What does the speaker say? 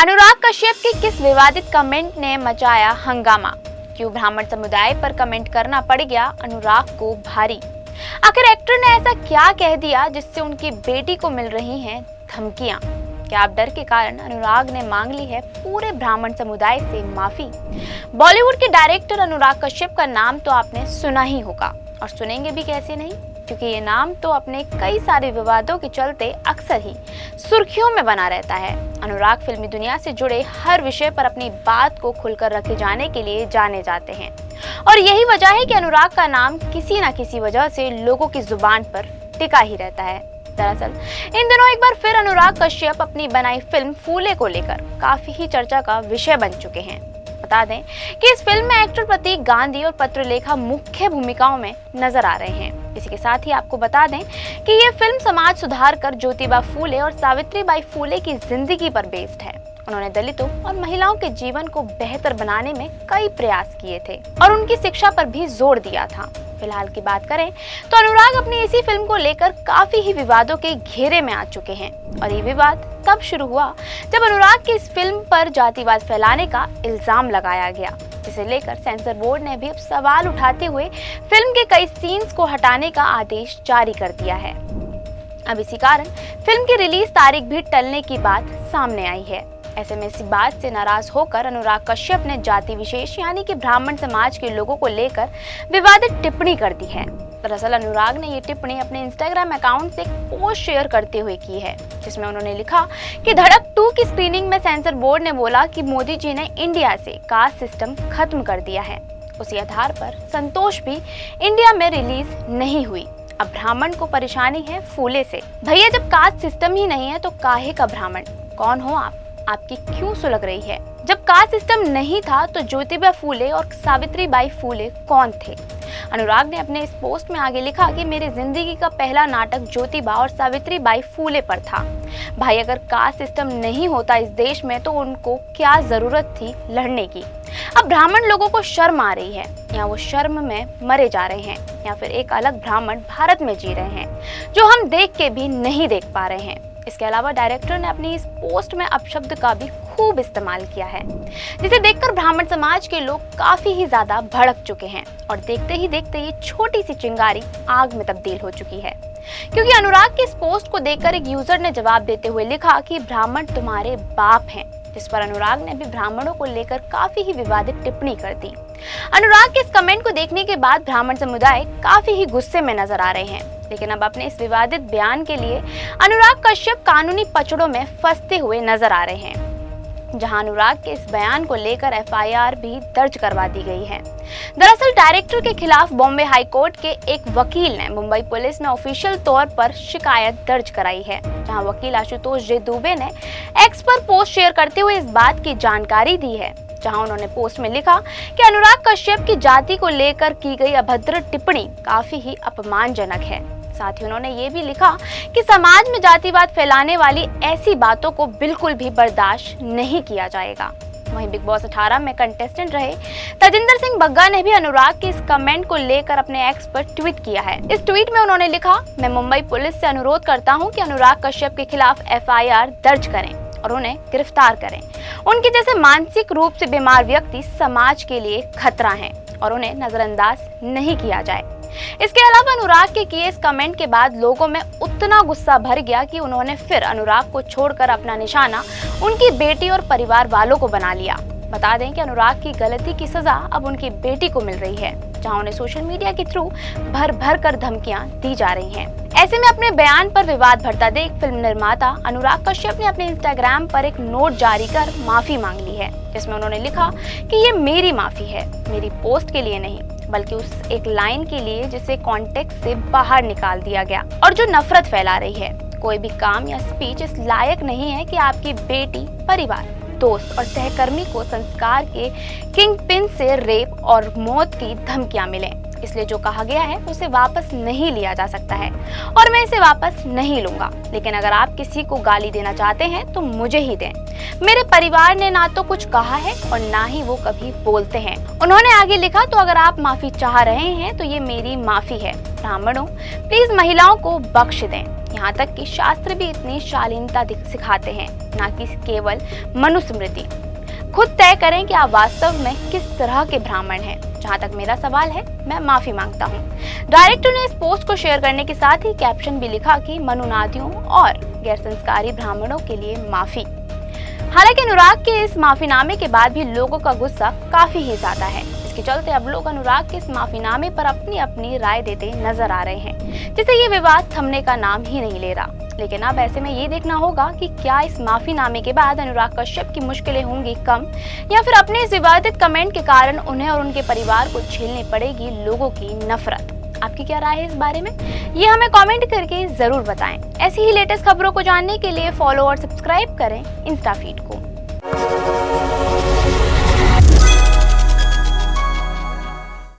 अनुराग कश्यप के किस विवादित कमेंट ने मचाया हंगामा? क्यों ब्राह्मण समुदाय पर कमेंट करना पड़ गया अनुराग को भारी? आखिर एक्टर ने ऐसा क्या कह दिया जिससे उनकी बेटी को मिल रही हैं धमकियां? क्या आप डर के कारण अनुराग ने मांग ली है पूरे ब्राह्मण समुदाय से माफी? बॉलीवुड के डायरेक्टर अनुराग कश्यप का नाम तो आपने सुना ही होगा, और सुनेंगे भी कैसे नहीं, क्योंकि ये नाम तो अपने कई सारे विवादों के चलते अक्सर ही सुर्खियों में बना रहता है। अनुराग फिल्मी दुनिया से जुड़े हर विषय पर अपनी बात को खुलकर रखे जाने के लिए जाने जाते हैं, और यही वजह है कि अनुराग का नाम किसी न किसी वजह से लोगों की जुबान पर टिका ही रहता है। दरअसल इन दिनों एक बार फिर अनुराग कश्यप अपनी बनाई फिल्म फूले को लेकर काफी ही चर्चा का विषय बन चुके हैं। बता दें कि इस फिल्म में एक्टर प्रतीक गांधी और पत्रलेखा मुख्य भूमिकाओं में नजर आ रहे हैं। इसी के साथ ही आपको बता दें कि ये फिल्म समाज सुधार कर ज्योतिबा फूले और सावित्रीबाई फूले की जिंदगी पर बेस्ड है। उन्होंने दलितों और महिलाओं के जीवन को बेहतर बनाने में कई प्रयास किए थे और उनकी शिक्षा पर भी जोर दिया था। फिलहाल की बात करें तो अनुराग अपनी इसी फिल्म को लेकर काफी ही विवादों के घेरे में आ चुके हैं, और ये विवाद तब शुरू हुआ जब अनुराग की इस फिल्म पर जातिवाद फैलाने का इल्जाम लगाया गया, जिसे लेकर सेंसर बोर्ड ने भी अब सवाल उठाते हुए फिल्म के कई सीन्स को हटाने का आदेश जारी कर दिया है। अब इसी कारण फिल्म की रिलीज तारीख भी टलने की बात सामने आई है। ऐसे में इसी बात से नाराज होकर अनुराग कश्यप ने जाति विशेष यानी कि ब्राह्मण समाज के लोगों को लेकर विवादित टिप्पणी कर दी है। दरअसल अनुराग ने ये टिप्पणी अपने इंस्टाग्राम अकाउंट से एक पोस्ट शेयर करते हुए की है, जिसमें उन्होंने लिखा कि धड़क 2 की स्क्रीनिंग में सेंसर बोर्ड ने बोला कि मोदी जी ने इंडिया से कास्ट सिस्टम खत्म कर दिया है। उसी आधार पर संतोष भी इंडिया में रिलीज नहीं हुई। अब ब्राह्मण को परेशानी है फूले से। भैया, जब कास्ट सिस्टम ही नहीं है तो काहे का ब्राह्मण? कौन हो आप? आपकी क्यों सुलग रही है? जब कास्ट सिस्टम नहीं था तो ज्योतिबा फूले और सावित्रीबाई फूले कौन थे? अनुराग ने अपने इस पोस्ट में आगे लिखा कि मेरी जिंदगी का पहला नाटक ज्योतिबा और सावित्रीबाई फूले पर था। भाई, अगर कास्ट सिस्टम नहीं होता इस देश में तो उनको क्या जरूरत थी लड़ने की? अब ब्राह्मण लोगों को शर्म आ रही है, या वो शर्म में मरे जा रहे हैं, या फिर एक अलग ब्राह्मण भारत में जी रहे हैं जो हम देख के भी नहीं देख पा रहे हैं। इसके अलावा डायरेक्टर ने अपनी इस पोस्ट में अपशब्द का भी खूब इस्तेमाल किया है, जिसे देखकर ब्राह्मण समाज के लोग काफी ही ज्यादा भड़क चुके हैं, और देखते ही देखते ये छोटी सी चिंगारी आग में तब्दील हो चुकी है। क्योंकि अनुराग के इस पोस्ट को देखकर एक यूजर ने जवाब देते हुए लिखा कि ब्राह्मण तुम्हारे बाप हैं, जिस पर अनुराग ने भी ब्राह्मणों को लेकर काफी ही विवादित टिप्पणी कर दी। अनुराग के इस कमेंट को देखने के बाद ब्राह्मण समुदाय काफी ही गुस्से में नजर आ रहे हैं, लेकिन अब अपने इस विवादित बयान के लिए अनुराग कश्यप कानूनी पचड़ों में फंसते हुए नजर आ रहे हैं, जहां अनुराग के इस बयान को लेकर एफआईआर भी दर्ज करवा दी गई है। दरअसल डायरेक्टर के खिलाफ बॉम्बे हाई कोर्ट के एक वकील ने मुंबई पुलिस में ऑफिशियल तौर पर शिकायत दर्ज कराई है, जहां वकील आशुतोष जे दुबे ने एक्स पर पोस्ट शेयर करते हुए इस बात की जानकारी दी है, जहां उन्होंने पोस्ट में लिखा कि अनुराग कश्यप की जाति को लेकर की गई अभद्र टिप्पणी काफी ही अपमानजनक है। साथ ही उन्होंने ये भी लिखा कि समाज में जातिवाद फैलाने वाली ऐसी बातों को बिल्कुल भी बर्दाश्त नहीं किया जाएगा। वहीं बिग बॉस 18 में कंटेस्टेंट रहे तजिंदर सिंह बग्गा ने भी अनुराग के इस कमेंट को लेकर अपने एक्स पर ट्वीट किया है। इस ट्वीट में उन्होंने लिखा, मैं मुंबई पुलिस से अनुरोध करता हूं कि अनुराग कश्यप के खिलाफ एफआईआर दर्ज करें और उन्हें गिरफ्तार करें। उनके जैसे मानसिक रूप से बीमार व्यक्ति समाज के लिए खतरा हैं और उन्हें नजरअंदाज नहीं किया जाए। इसके अलावा अनुराग के किए इस कमेंट के बाद लोगों में उतना गुस्सा भर गया कि उन्होंने फिर अनुराग को छोड़कर अपना निशाना उनकी बेटी और परिवार वालों को बना लिया। बता दें कि अनुराग की गलती की सजा अब उनकी बेटी को मिल रही है, जहां उन्हें सोशल मीडिया के थ्रू भर भर कर धमकियां दी जा रही हैं। ऐसे में अपने बयान पर विवाद भरता देख फिल्म निर्माता अनुराग कश्यप ने अपने इंस्टाग्राम पर एक नोट जारी कर माफी मांग ली है, जिसमें उन्होंने लिखा कि ये मेरी माफी है, मेरी पोस्ट के लिए नहीं, बल्कि उस एक लाइन के लिए जिसे कॉन्टेक्स्ट से बाहर निकाल दिया गया और जो नफरत फैला रही है। कोई भी काम या स्पीच इस लायक नहीं है कि आपकी बेटी, परिवार, दोस्त और सहकर्मी को संस्कार के किंग पिन से रेप और मौत की धमकियां मिलें। इसलिए जो कहा गया है उसे वापस नहीं लिया जा सकता है, और मैं इसे वापस नहीं लूंगा। लेकिन अगर आप किसी को गाली देना चाहते हैं तो मुझे ही दें। मेरे परिवार ने ना तो कुछ कहा है और ना ही वो कभी बोलते हैं। उन्होंने आगे लिखा, तो अगर आप माफी चाह रहे हैं तो ये मेरी माफी है। ब्राह्मणों, प्लीज महिलाओं को बख्श दें। यहाँ तक कि शास्त्र भी इतनी शालीनता सिखाते हैं, ना कि केवल मनुस्मृति। खुद तय करें कि आप वास्तव में किस तरह के ब्राह्मण हैं। जहाँ तक मेरा सवाल है, मैं माफी मांगता हूँ। डायरेक्टर ने इस पोस्ट को शेयर करने के साथ ही कैप्शन भी लिखा कि मनुनादियों और गैर संस्कारी ब्राह्मणों के लिए माफी। हालांकि अनुराग के इस माफीनामे के बाद भी लोगों का गुस्सा काफी ही ज्यादा है। इसके चलते अब लोग अनुराग के इस माफीनामे पर अपनी अपनी राय देते नजर आ रहे हैं, जिससे ये विवाद थमने का नाम ही नहीं ले रहा। लेकिन अब ऐसे में ये देखना होगा कि क्या इस माफीनामे के बाद अनुराग कश्यप की मुश्किलें होंगी कम, या फिर अपने इस विवादित कमेंट के कारण उन्हें और उनके परिवार को झेलनी पड़ेगी लोगों की नफरत। आपकी क्या राय है इस बारे में, ये हमें कमेंट करके जरूर बताएं। ऐसी ही लेटेस्ट खबरों को जानने के लिए फॉलो और सब्सक्राइब करें इंस्टा फीड को।